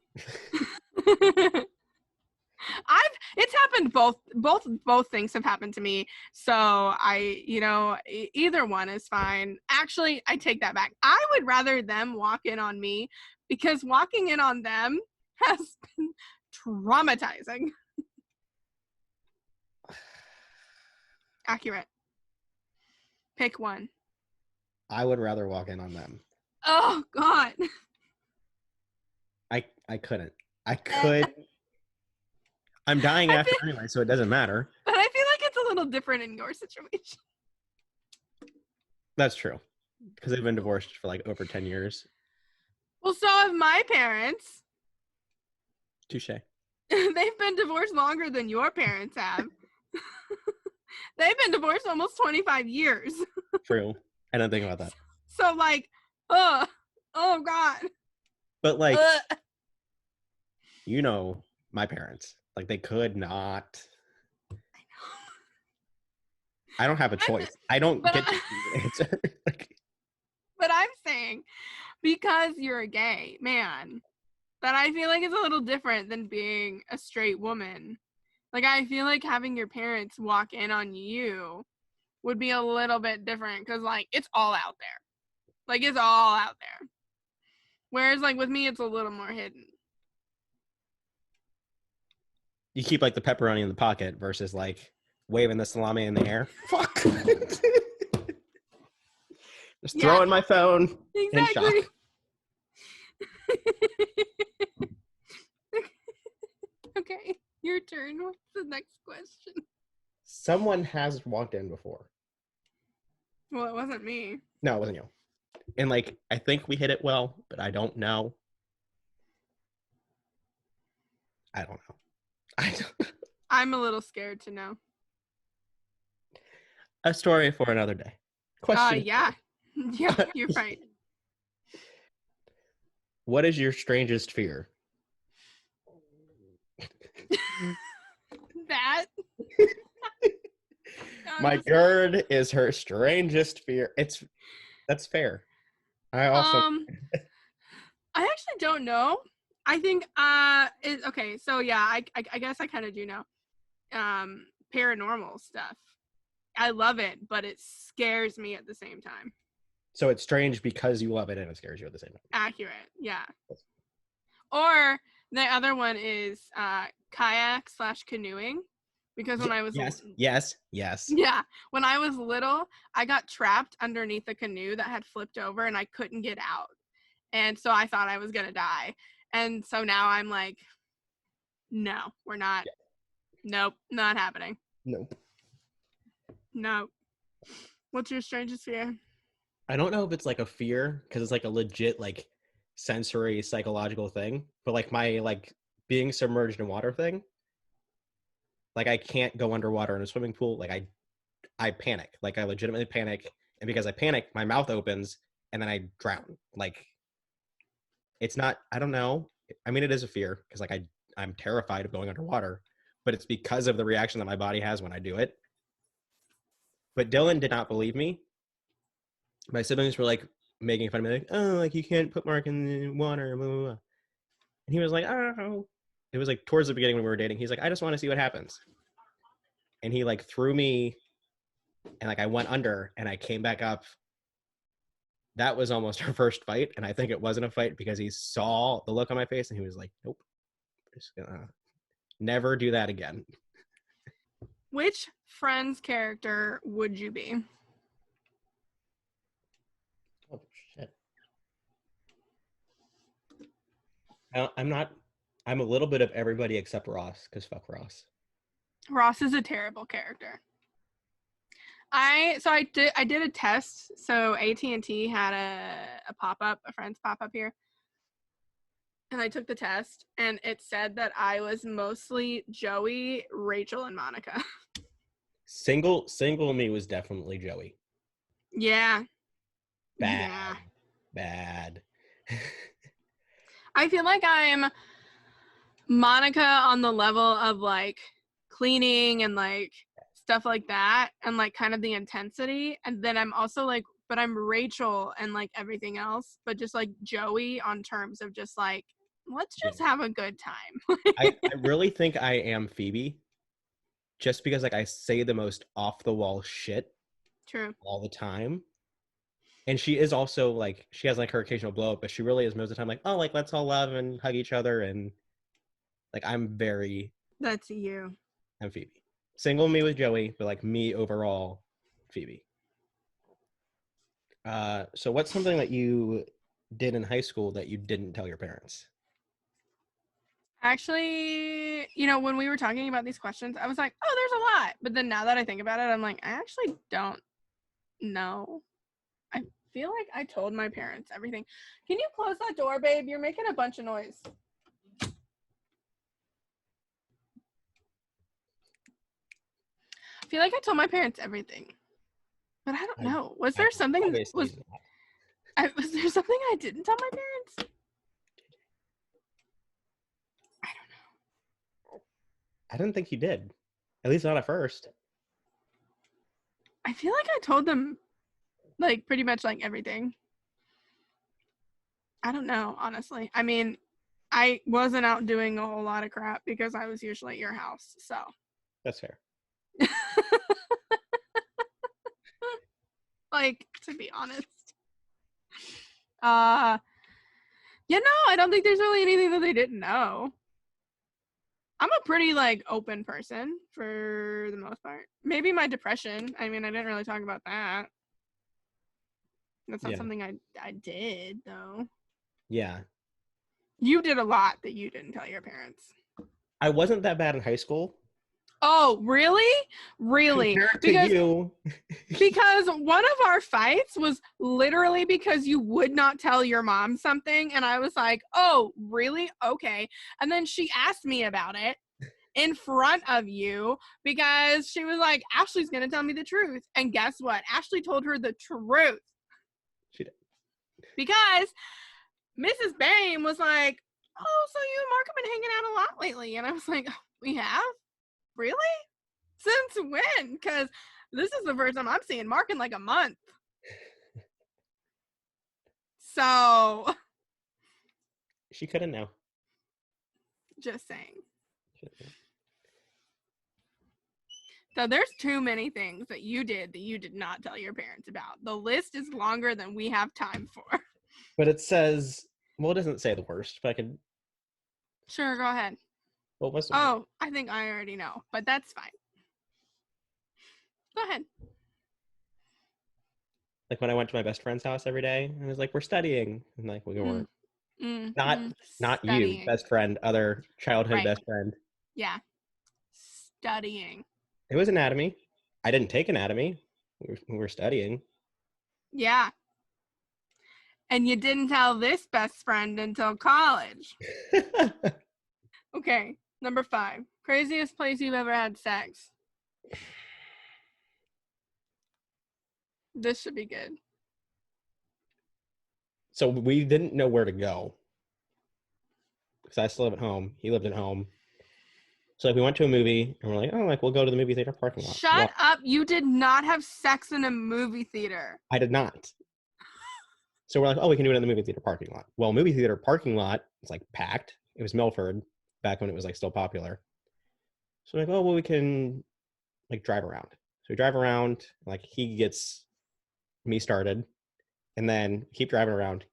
Speaker 2: It's happened both things have happened to me. So either one is fine. Actually, I take that back. I would rather them walk in on me because walking in on them has been traumatizing. Accurate. Pick one.
Speaker 1: I would rather walk in on them.
Speaker 2: Oh God.
Speaker 1: I couldn't. I could. I'm dying after anyway, so it doesn't matter.
Speaker 2: But I feel like it's a little different in your situation.
Speaker 1: That's true. Because they've been divorced for like over 10 years.
Speaker 2: Well, so have my parents.
Speaker 1: Touche.
Speaker 2: They've been divorced longer than your parents have. They've been divorced almost 25 years.
Speaker 1: True. I don't think about that.
Speaker 2: So like, oh God.
Speaker 1: But like, my parents, like they could not. I don't have a choice. I don't get to answer.
Speaker 2: But I'm saying, because you're a gay man, that I feel like it's a little different than being a straight woman. Like, I feel like having your parents walk in on you would be a little bit different because, like, it's all out there. Like, it's all out there. Whereas, like, with me, it's a little more hidden.
Speaker 1: You keep, like, the pepperoni in the pocket versus, like, waving the salami in the air. Fuck. Just throwing my phone in shock.
Speaker 2: Okay, your turn. What's the next question?
Speaker 1: Someone has walked in before.
Speaker 2: Well, it wasn't me.
Speaker 1: No, it wasn't you. And, like, I think we hit it well, but I don't know. I don't know.
Speaker 2: I'm a little scared to know.
Speaker 1: A story for another day. Question.
Speaker 2: Yeah. Yeah, you're right.
Speaker 1: What is your strangest fear?
Speaker 2: That?
Speaker 1: My GERD is her strangest fear. That's fair. I also
Speaker 2: I actually don't know. I think okay, so yeah, I guess I kind of do know. Paranormal stuff. I love it, but it scares me at the same time.
Speaker 1: So it's strange because you love it and it scares you at the same time.
Speaker 2: Accurate, yeah. Or the other one is kayak/canoeing. Because when I was
Speaker 1: yes.
Speaker 2: Yeah, when I was little, I got trapped underneath a canoe that had flipped over and I couldn't get out. And so I thought I was going to die. And so now I'm like, no, we're not. Nope, not happening.
Speaker 1: Nope.
Speaker 2: No. What's your strangest fear?
Speaker 1: I don't know if it's like a fear because it's like a legit like sensory psychological thing, but like my like being submerged in water thing, like I can't go underwater in a swimming pool. Like I panic. Like I legitimately panic, and because I panic, my mouth opens and then I drown. Like it's not. I don't know. I mean, it is a fear because like I'm terrified of going underwater, but it's because of the reaction that my body has when I do it. But Dylan did not believe me. My siblings were like making fun of me, like, oh, like you can't put Mark in the water, blah, blah, blah. And he was like, oh. It was like towards the beginning when we were dating. He's like, I just want to see what happens. And he like threw me, and like I went under, and I came back up. That was almost our first fight, and I think it wasn't a fight because he saw the look on my face, and he was like, nope, just gonna never do that again.
Speaker 2: Which Friends character would you be?
Speaker 1: Oh shit. I'm not. I'm a little bit of everybody except Ross, because fuck Ross.
Speaker 2: Ross is a terrible character. I did a test. So AT&T had a pop-up, a Friends pop-up here. And I took the test, and it said that I was mostly Joey, Rachel, and Monica.
Speaker 1: Single me was definitely Joey.
Speaker 2: Yeah.
Speaker 1: Bad.
Speaker 2: Yeah.
Speaker 1: Bad.
Speaker 2: I feel like I'm Monica on the level of like cleaning and like stuff like that and like kind of the intensity. And then I'm also like, but I'm Rachel and like everything else, but just like Joey on terms of just like, let's just have a good time.
Speaker 1: I really think I am Phoebe just because like I say the most off the wall shit
Speaker 2: True.
Speaker 1: all the time. And she is also like she has like her occasional blow up, but she really is most of the time like, oh, like let's all love and hug each other, and like I'm
Speaker 2: That's you.
Speaker 1: Phoebe. Single me with Joey, but like me overall, Phoebe. So what's something that you did in high school that you didn't tell your parents?
Speaker 2: Actually, you know, when we were talking about these questions, I was like, oh, there's a lot. But then now that I think about it, I'm like, I actually don't know. I feel like I told my parents everything. Can you close that door, babe? You're making a bunch of noise. I feel like I told my parents everything. But I don't know. Was there something was there something I didn't tell my parents? I don't know.
Speaker 1: I didn't think you did. At least not at first.
Speaker 2: I feel like I told them like pretty much like everything. I don't know, honestly. I mean, I wasn't out doing a whole lot of crap because I was usually at your house. So
Speaker 1: That's fair.
Speaker 2: like, to be honest. Yeah, no, I don't think there's really anything that they didn't know. I'm a pretty like open person for the most part. Maybe my depression. I mean, I didn't really talk about that. That's not something I did though.
Speaker 1: Yeah.
Speaker 2: You did a lot that you didn't tell your parents.
Speaker 1: I wasn't that bad in high school.
Speaker 2: Oh, really? Really?
Speaker 1: Compared to you.
Speaker 2: Because one of our fights was literally because you would not tell your mom something. And I was like, oh, really? Okay. And then she asked me about it in front of you because she was like, Ashley's going to tell me the truth. And guess what? Ashley told her the truth.
Speaker 1: She did.
Speaker 2: Because Mrs. Bame was like, oh, so you and Mark have been hanging out a lot lately. And I was like, we have? Really? Since when? Because this is the first time I'm seeing Mark in like a month. So.
Speaker 1: She couldn't know.
Speaker 2: Just saying. So there's too many things that you did not tell your parents about. The list is longer than we have time for.
Speaker 1: But it says, well, it doesn't say the worst, but I could.
Speaker 2: Sure, go ahead.
Speaker 1: What was the
Speaker 2: worst? I think I already know, but that's fine. Go ahead.
Speaker 1: Like when I went to my best friend's house every day, and I was like, we're studying. And like, we weren't. Not you,
Speaker 2: Studying.
Speaker 1: best friend, other childhood
Speaker 2: Right.
Speaker 1: best friend.
Speaker 2: Yeah. Studying.
Speaker 1: It was anatomy. I didn't take anatomy. We were studying.
Speaker 2: Yeah. And you didn't tell this best friend until college. Okay. Number 5. Craziest place you've ever had sex. This should be good.
Speaker 1: So we didn't know where to go because I still live at home. He lived at home. So like we went to a movie and we're like, oh, like we'll go to the movie theater parking lot.
Speaker 2: Shut up. You did not have sex in a movie theater.
Speaker 1: I did not. So we're like, oh, we can do it in the movie theater parking lot. Well, movie theater parking lot is like packed. It was Milford back when it was like still popular. So we're like, oh, well, we can like drive around. So we drive around, like he gets me started, and then keep driving around,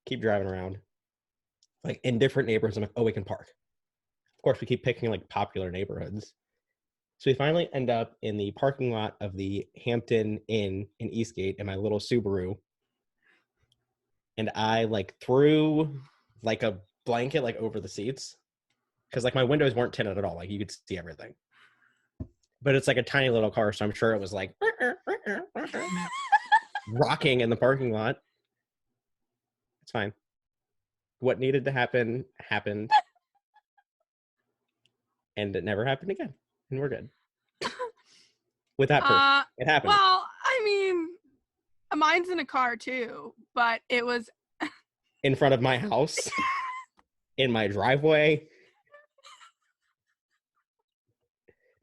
Speaker 1: like in different neighborhoods. I'm like, oh, we can park. Of course, we keep picking like popular neighborhoods. So we finally end up in the parking lot of the Hampton Inn in Eastgate in my little Subaru. And I like threw like a blanket like over the seats because like my windows weren't tinted at all. Like you could see everything. But it's like a tiny little car, so I'm sure it was like rocking in the parking lot. It's fine. What needed to happen happened. And it never happened again. And we're good. With that person. It happened.
Speaker 2: Well, I mean, mine's in a car too, but it was
Speaker 1: In front of my house. In my driveway.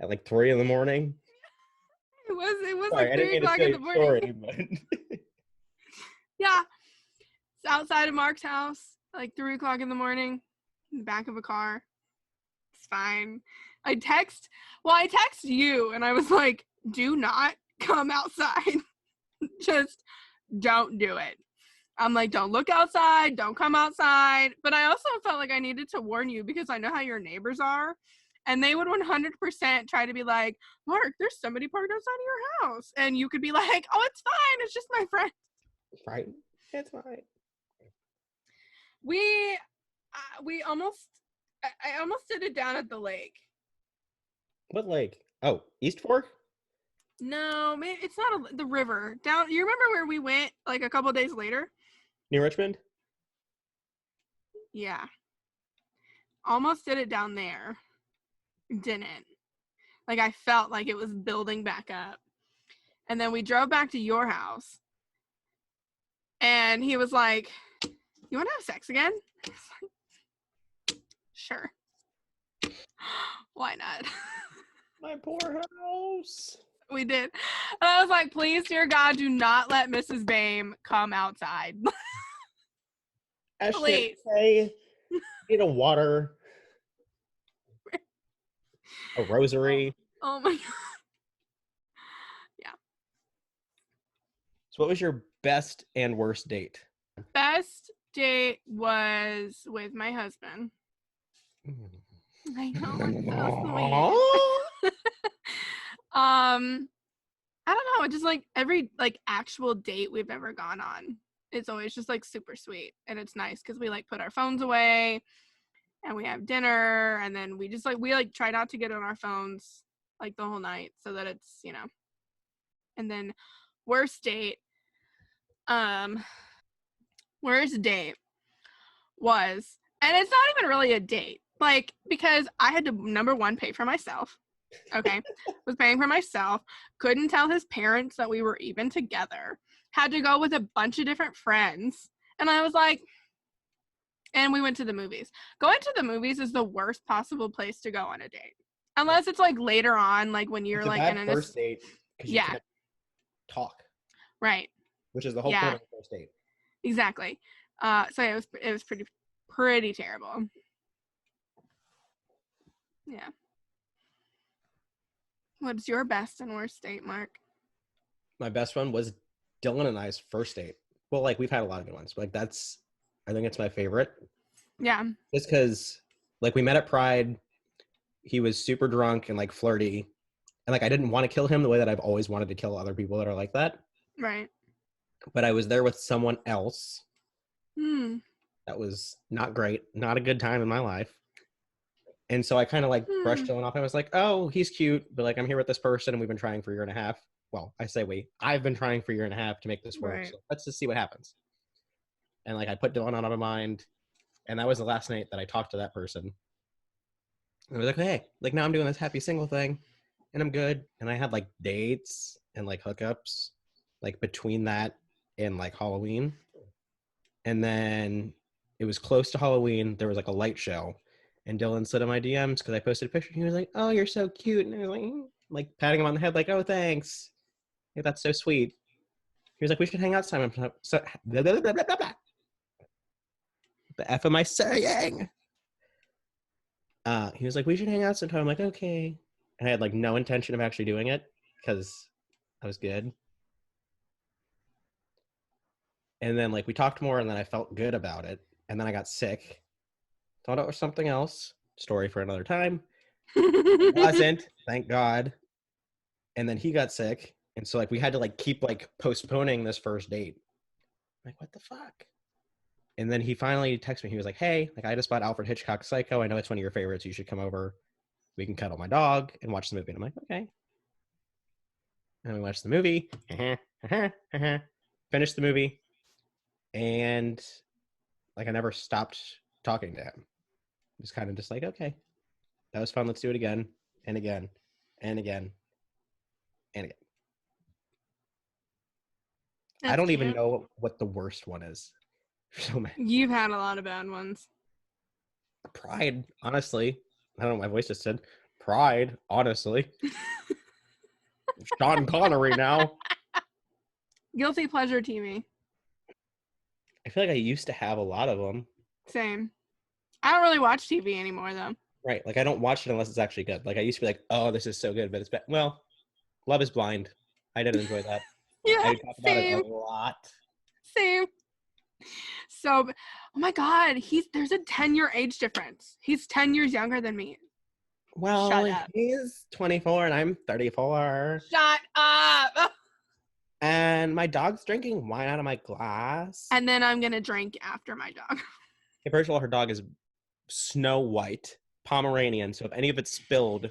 Speaker 1: At like 3 in the morning.
Speaker 2: it was
Speaker 1: Sorry,
Speaker 2: like
Speaker 1: I didn't
Speaker 2: 3
Speaker 1: mean to
Speaker 2: o'clock
Speaker 1: say
Speaker 2: in the morning.
Speaker 1: story, but
Speaker 2: Yeah. It's outside of Mark's house, like 3 o'clock in the morning, in the back of a car. It's fine. I text you and I was like, do not come outside. Just don't do it. I'm like, don't look outside, don't come outside. But I also felt like I needed to warn you because I know how your neighbors are. And they would 100% try to be like, Mark, there's somebody parked outside of your house. And you could be like, oh, it's fine. It's just my friend.
Speaker 1: right. It's fine.
Speaker 2: We almost, I almost did it down at the lake.
Speaker 1: What lake? Oh, East Fork?
Speaker 2: No, it's not the river. Down, you remember where we went like a couple days later?
Speaker 1: Near Richmond?
Speaker 2: Yeah. Almost did it down there. Didn't. Like I felt like it was building back up. And then we drove back to your house. And he was like, you want to have sex again? I was like, sure. Why not?
Speaker 1: My poor house.
Speaker 2: We did. And I was like, please, dear God, do not let Mrs. Bame come outside.
Speaker 1: Please. Say, need a water. A rosary.
Speaker 2: Oh my God. Yeah.
Speaker 1: So what was your best and worst date?
Speaker 2: Best date was with my husband. I know. It's so sweet. I don't know, just like every like actual date we've ever gone on, it's always just like super sweet, and it's nice because we like put our phones away and we have dinner, and then we just like try not to get on our phones like the whole night so that it's, you know. And then worst date was, and it's not even really a date, like, because I had to, number one, pay for myself. Okay. Was paying for myself. Couldn't tell his parents that we were even together. Had to go with a bunch of different friends. And I was like, and we went to the movies. Going to the movies is the worst possible place to go on a date. Unless it's like later on, like when you're
Speaker 1: it's
Speaker 2: like
Speaker 1: a bad
Speaker 2: in
Speaker 1: first date because you can't talk.
Speaker 2: Right.
Speaker 1: Which is the whole point of the first date.
Speaker 2: Exactly. So it was pretty terrible. Yeah. What's your best and worst date, Mark?
Speaker 1: My best one was Dylan and I's first date. Well, like we've had a lot of good ones, but like I think it's my favorite.
Speaker 2: Yeah.
Speaker 1: Just because like we met at Pride, he was super drunk and like flirty, and like I didn't want to kill him the way that I've always wanted to kill other people that are like that.
Speaker 2: Right.
Speaker 1: But I was there with someone else. That was not great. Not a good time in my life. And so I kind of like brushed Dylan off. I was like, oh, he's cute, but like I'm here with this person and we've been trying for a year and a half. Well, I say I've been trying for a year and a half to make this work.
Speaker 2: Right.
Speaker 1: So let's just see what happens. And like I put Dylan out of my mind. And that was the last night that I talked to that person. And I was like, hey, like now I'm doing this happy single thing and I'm good. And I had like dates and like hookups like between that and like Halloween. And then it was close to Halloween. There was like a light show. And Dylan slid in my DMs because I posted a picture. He was like, oh, you're so cute. And I was like patting him on the head, like, oh, thanks. Like, that's so sweet. He was like, we should hang out sometime. So, blah, blah, blah, blah, blah, blah. The F am I saying? He was like, we should hang out sometime. I'm like, okay. And I had like no intention of actually doing it because I was good. And then like we talked more and then I felt good about it. And then I got sick. Thought it was something else. Story for another time. It wasn't, thank God. And then he got sick. And so like we had to like keep like postponing this first date. I'm like, what the fuck? And then he finally texted me. He was like, hey, like I just bought Alfred Hitchcock's Psycho. I know it's one of your favorites. You should come over. We can cuddle my dog and watch the movie. And I'm like, okay. And we watched the movie. Finished the movie. And like I never stopped talking to him. Just kind of just like, okay, that was fun. Let's do it again and again and again and again.
Speaker 2: That's
Speaker 1: I don't
Speaker 2: cute.
Speaker 1: even know what the worst one is. So many.
Speaker 2: You've had a lot of bad ones.
Speaker 1: Pride, honestly. I don't know what my voice just said. Pride, honestly. Sean Connery now.
Speaker 2: Guilty pleasure TV.
Speaker 1: I feel like I used to have a lot of them.
Speaker 2: Same. I don't really watch TV anymore though.
Speaker 1: Right. Like I don't watch it unless it's actually good. Like I used to be like, oh, this is so good, but it's bad. Well, Love is Blind. I did enjoy that.
Speaker 2: Yeah,
Speaker 1: I talk about it
Speaker 2: same.
Speaker 1: a lot.
Speaker 2: Same. So, oh my God, there's a 10-year age difference. He's 10 years younger than me.
Speaker 1: Well,
Speaker 2: Shut up.
Speaker 1: he's 24 and I'm 34.
Speaker 2: Shut up.
Speaker 1: And my dog's drinking wine out of my glass.
Speaker 2: And then I'm gonna drink after my dog.
Speaker 1: Okay, first of all, her dog is Snow White, Pomeranian. So if any of it's spilled,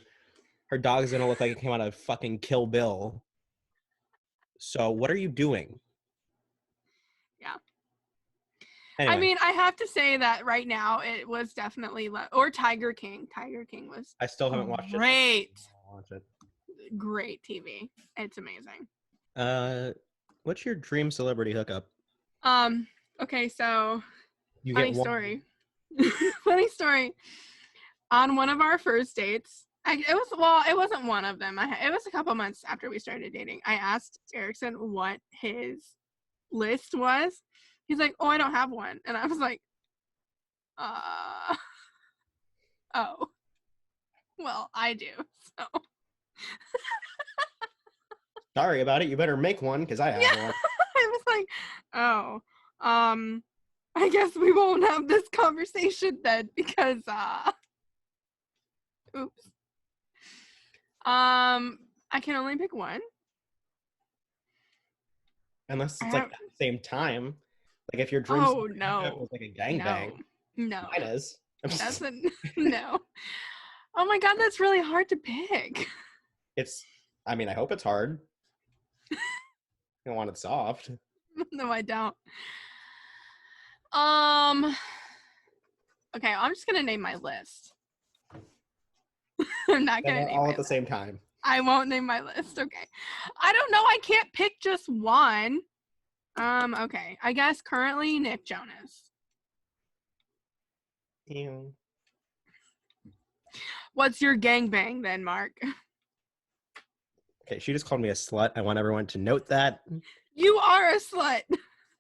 Speaker 1: her dog is gonna look like it came out of fucking Kill Bill. So what are you doing?
Speaker 2: Yeah.
Speaker 1: Anyway.
Speaker 2: I mean, I have to say that right now it was definitely or Tiger King. Tiger King was.
Speaker 1: I still haven't watched it.
Speaker 2: Great.
Speaker 1: I'll watch it.
Speaker 2: Great TV. It's amazing.
Speaker 1: What's your dream celebrity hookup?
Speaker 2: Okay, so
Speaker 1: You
Speaker 2: funny
Speaker 1: get one.
Speaker 2: story. Funny story. On one of our first dates, it wasn't one of them. It was a couple months after we started dating. I asked Erickson what his list was. He's like, "Oh, I don't have one," and I was like, oh, well, I do." So.
Speaker 1: Sorry about it. You better make one because I have one.
Speaker 2: I was like, oh, I guess we won't have this conversation then because, oops. I can only pick one.
Speaker 1: Unless it's like at the same time. Like if your dream
Speaker 2: was
Speaker 1: like a gangbang.
Speaker 2: No.
Speaker 1: Mine is.
Speaker 2: That's no. Oh my God, that's really hard to pick.
Speaker 1: I mean, I hope it's hard. I don't want it soft.
Speaker 2: No, I don't. Okay, I'm just gonna name my list. I'm not gonna name
Speaker 1: all
Speaker 2: my
Speaker 1: at the same time.
Speaker 2: I won't name my list. Okay. I don't know. I can't pick just one. Okay. I guess currently Nick Jonas.
Speaker 1: Ew.
Speaker 2: What's your gangbang then, Mark?
Speaker 1: Okay, she just called me a slut. I want everyone to note that.
Speaker 2: You are a slut.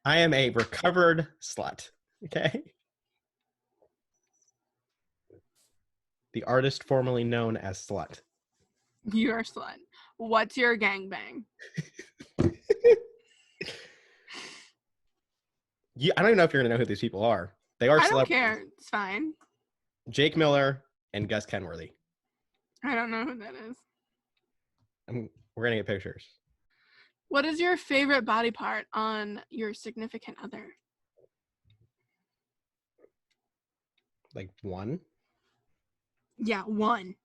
Speaker 1: I am a recovered slut. Okay? The artist formerly known as Slut.
Speaker 2: You're a slut. What's your gangbang?
Speaker 1: I don't even know if you're going to know who these people are. They are
Speaker 2: I don't
Speaker 1: celebrities.
Speaker 2: care. It's fine.
Speaker 1: Jake Miller and Gus Kenworthy.
Speaker 2: I don't know who that is.
Speaker 1: We're going to get pictures.
Speaker 2: What is your favorite body part on your significant other?
Speaker 1: Like one?
Speaker 2: Yeah, one.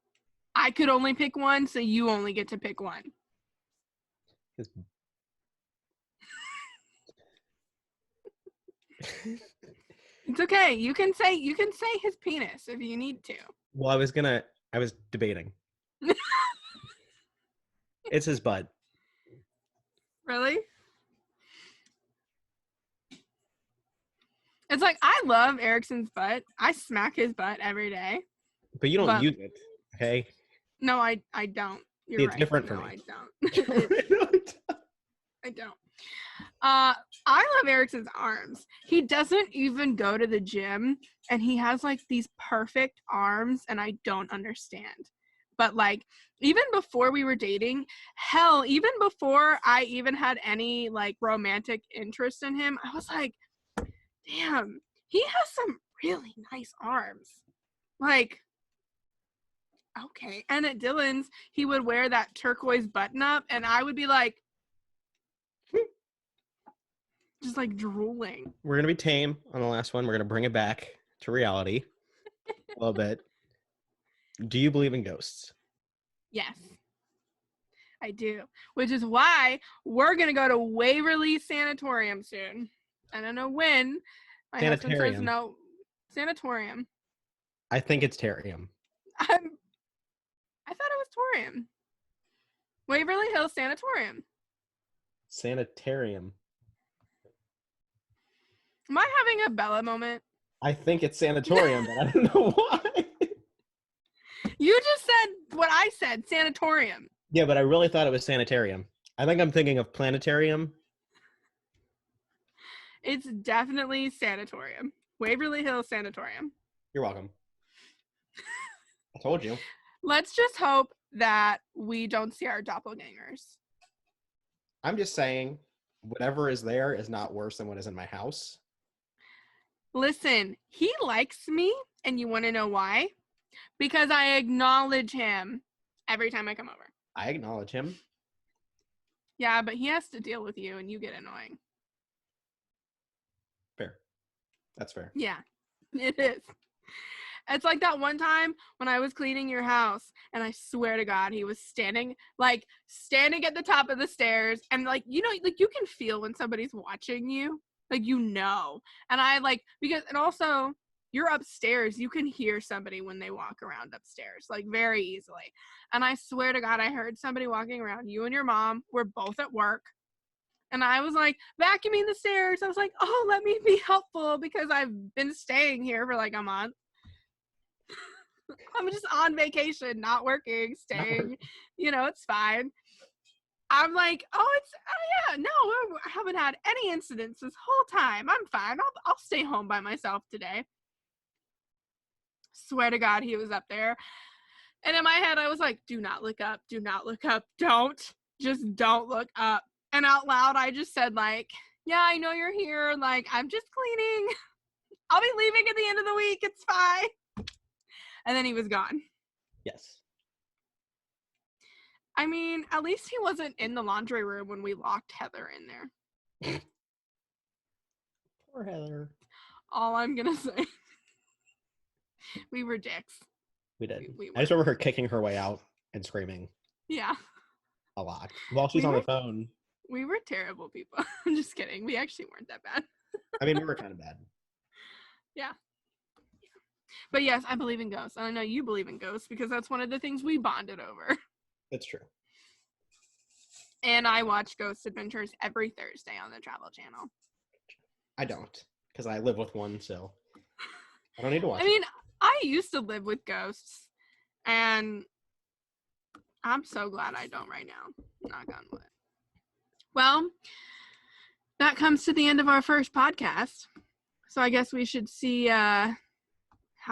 Speaker 2: I could only pick one, so you only get to pick one.
Speaker 1: His...
Speaker 2: It's okay. You can say his penis if you need to.
Speaker 1: Well, I was debating. It's his butt.
Speaker 2: Really? It's like, I love Erickson's butt. I smack his butt every day.
Speaker 1: But you don't use it, okay?
Speaker 2: No, I don't. You're
Speaker 1: See, it's
Speaker 2: right.
Speaker 1: different for
Speaker 2: no,
Speaker 1: me.
Speaker 2: I don't. I don't. I love Erickson's arms. He doesn't even go to the gym, and he has like these perfect arms, and I don't understand. But like, even before we were dating, hell, even before I even had any like romantic interest in him, I was like, damn, he has some really nice arms. Like, okay. And at Dylan's, he would wear that turquoise button up, and I would be like, just like drooling.
Speaker 1: We're going to be tame on the last one. We're going to bring it back to reality a little bit. Do you believe in ghosts?
Speaker 2: Yes, I do. Which is why we're going to go to Waverly Sanatorium soon. I don't know when. My husband says no. Sanatorium.
Speaker 1: I think it's Terium.
Speaker 2: I thought it was Torium. Waverly Hills Sanatorium.
Speaker 1: Sanitarium.
Speaker 2: Am I having a Bella moment?
Speaker 1: I think it's sanatorium, but I don't know why.
Speaker 2: You just said what I said, sanatorium.
Speaker 1: Yeah, but I really thought it was sanitarium. I think I'm thinking of planetarium.
Speaker 2: It's definitely sanatorium. Waverly Hills Sanatorium.
Speaker 1: You're welcome. I told you.
Speaker 2: Let's just hope that we don't see our doppelgangers.
Speaker 1: I'm just saying, whatever is there is not worse than what is in my house.
Speaker 2: Listen, he likes me, and you want to know why? Because I acknowledge him every time I come over.
Speaker 1: I acknowledge him.
Speaker 2: Yeah, but he has to deal with you, and you get annoying.
Speaker 1: Fair. That's fair.
Speaker 2: Yeah, it is. It's like that one time when I was cleaning your house, and I swear to God, he was standing at the top of the stairs, and like, you know, like you can feel when somebody's watching you, like, you know. And I like, and also you're upstairs, you can hear somebody when they walk around upstairs, like very easily. And I swear to God, I heard somebody walking around. You and your mom were both at work. And I was like vacuuming the stairs. I was like, oh, let me be helpful because I've been staying here for like a month. I'm just on vacation, not working, staying, you know, it's fine. I'm like, oh yeah, no, I haven't had any incidents this whole time. I'm fine. I'll stay home by myself today. Swear to God, he was up there. And in my head, I was like, do not look up. Do not look up. Just don't look up. And out loud, I just said like, yeah, I know you're here. Like, I'm just cleaning. I'll be leaving at the end of the week. It's fine. And then he was gone.
Speaker 1: Yes.
Speaker 2: I mean, at least he wasn't in the laundry room when we locked Heather in there.
Speaker 1: Poor Heather.
Speaker 2: All I'm going to say. We were dicks.
Speaker 1: We did. I just remember her kicking her way out and screaming.
Speaker 2: Yeah.
Speaker 1: A lot. While she's on the phone.
Speaker 2: We were terrible people. I'm just kidding. We actually weren't that bad.
Speaker 1: I mean, we were kind of bad.
Speaker 2: Yeah. But yes, I believe in ghosts. And I know you believe in ghosts because that's one of the things we bonded over.
Speaker 1: That's true.
Speaker 2: And I watch Ghost Adventures every Thursday on the Travel Channel.
Speaker 1: I don't, because I live with one, so I don't need to watch
Speaker 2: it. I mean, I used to live with ghosts, and I'm so glad I don't right now. Knock on wood. Well, that comes to the end of our first podcast. So I guess we should see how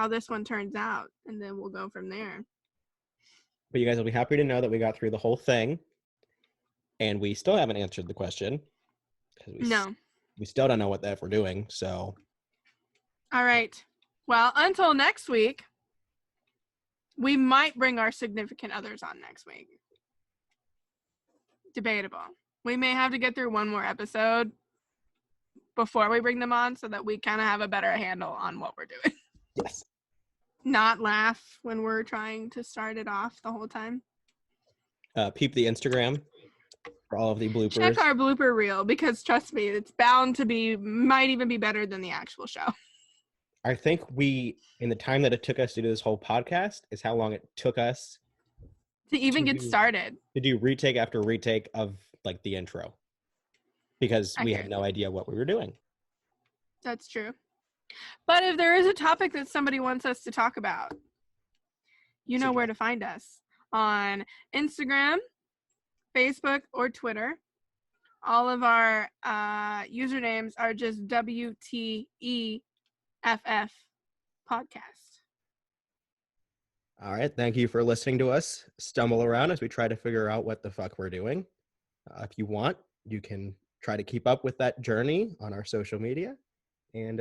Speaker 2: this one turns out, and then we'll go from there.
Speaker 1: But you guys will be happy to know that we got through the whole thing, and we still haven't answered the question.
Speaker 2: No.
Speaker 1: We still don't know what the F we're doing, so.
Speaker 2: All right. Well, until next week, we might bring our significant others on next week. Debatable. We may have to get through one more episode before we bring them on so that we kind of have a better handle on what we're doing.
Speaker 1: Yes.
Speaker 2: not laugh when we're trying to start it off the whole time.
Speaker 1: Peep the Instagram for all of the bloopers.
Speaker 2: Check our blooper reel because trust me, it's bound to be, might even be better than the actual show.
Speaker 1: I think in the time that it took us to do this whole podcast is how long it took us
Speaker 2: To even get started.
Speaker 1: to do retake after retake of like the intro because we had no idea what we were doing.
Speaker 2: That's true. But if there is a topic that somebody wants us to talk about, you know where to find us on Instagram, Facebook, or Twitter. All of our usernames are just WTEFF podcast.
Speaker 1: All right. Thank you for listening to us stumble around as we try to figure out what the fuck we're doing. If you want, you can try to keep up with that journey on our social media. And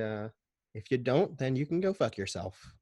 Speaker 1: if you don't, then you can go fuck yourself.